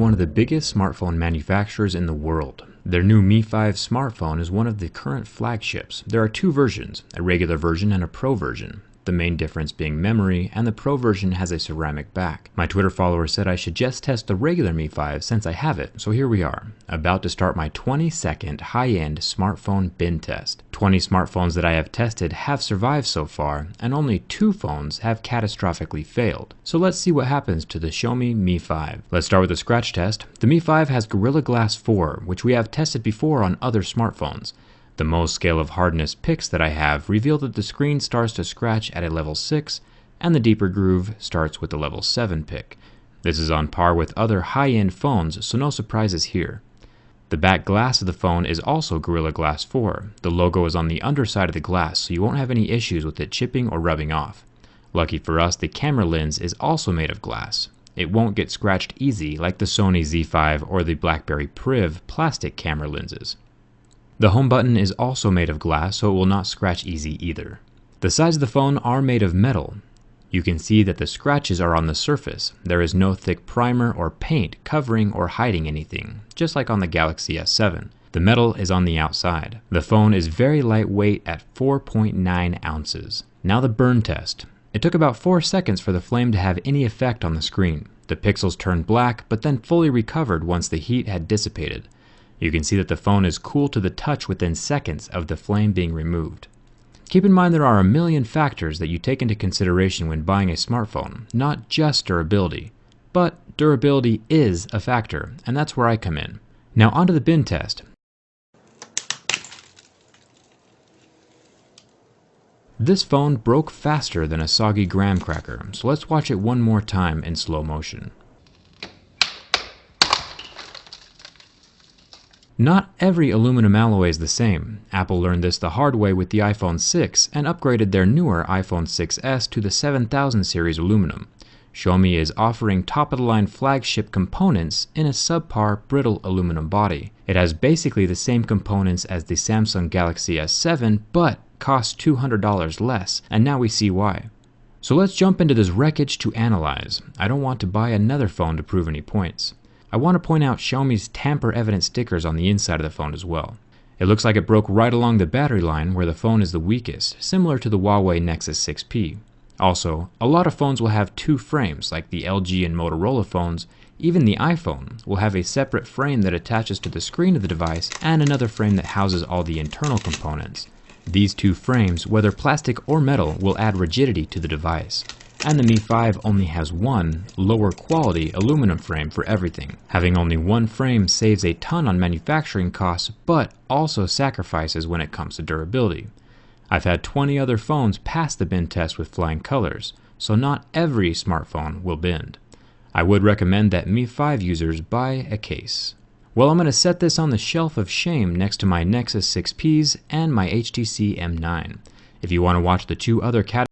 One of the biggest smartphone manufacturers in the world. Their new Mi 5 smartphone is one of the current flagships. There are two versions, a regular version and a Pro version. The main difference being memory, and the Pro version has a ceramic back. My Twitter follower said I should just test the regular Mi 5 since I have it, so here we are, about to start my 20-second high-end smartphone bin test. 20 smartphones that I have tested have survived so far, and only 2 phones have catastrophically failed. So let's see what happens to the Xiaomi Mi 5. Let's start with a scratch test. The Mi 5 has Gorilla Glass 4, which we have tested before on other smartphones. The Mohs scale of hardness pics that I have reveal that the screen starts to scratch at a level 6, and the deeper groove starts with the level 7 pic. This is on par with other high-end phones, so no surprises here. The back glass of the phone is also Gorilla Glass 4. The logo is on the underside of the glass, so you won't have any issues with it chipping or rubbing off. Lucky for us, the camera lens is also made of glass. It won't get scratched easy like the Sony Z5 or the BlackBerry Priv plastic camera lenses. The home button is also made of glass, so it will not scratch easy either. The sides of the phone are made of metal. You can see that the scratches are on the surface. There is no thick primer or paint covering or hiding anything, just like on the Galaxy S7. The metal is on the outside. The phone is very lightweight at 4.9 ounces. Now the burn test. It took about 4 seconds for the flame to have any effect on the screen. The pixels turned black, but then fully recovered once the heat had dissipated. You can see that the phone is cool to the touch within seconds of the flame being removed. Keep in mind there are a million factors that you take into consideration when buying a smartphone, not just durability. But durability is a factor, and that's where I come in. Now onto the bin test. This phone broke faster than a soggy graham cracker, so let's watch it one more time in slow motion. Not every aluminum alloy is the same. Apple learned this the hard way with the iPhone 6 and upgraded their newer iPhone 6s to the 7000 series aluminum. Xiaomi is offering top-of-the-line flagship components in a subpar brittle aluminum body. It has basically the same components as the Samsung Galaxy S7, but costs $200 less, and now we see why. So let's jump into this wreckage to analyze. I don't want to buy another phone to prove any points. I want to point out Xiaomi's tamper-evident stickers on the inside of the phone as well. It looks like it broke right along the battery line where the phone is the weakest, similar to the Huawei Nexus 6P. Also, a lot of phones will have 2 frames, like the LG and Motorola phones. Even the iPhone will have a separate frame that attaches to the screen of the device and another frame that houses all the internal components. These 2 frames, whether plastic or metal, will add rigidity to the device. And the Mi 5 only has one, lower quality aluminum frame for everything. Having only one frame saves a ton on manufacturing costs, but also sacrifices when it comes to durability. I've had 20 other phones pass the bend test with flying colors, so not every smartphone will bend. I would recommend that Mi 5 users buy a case. Well, I'm going to set this on the shelf of shame next to my Nexus 6Ps and my HTC M9. If you want to watch the 2 other categories,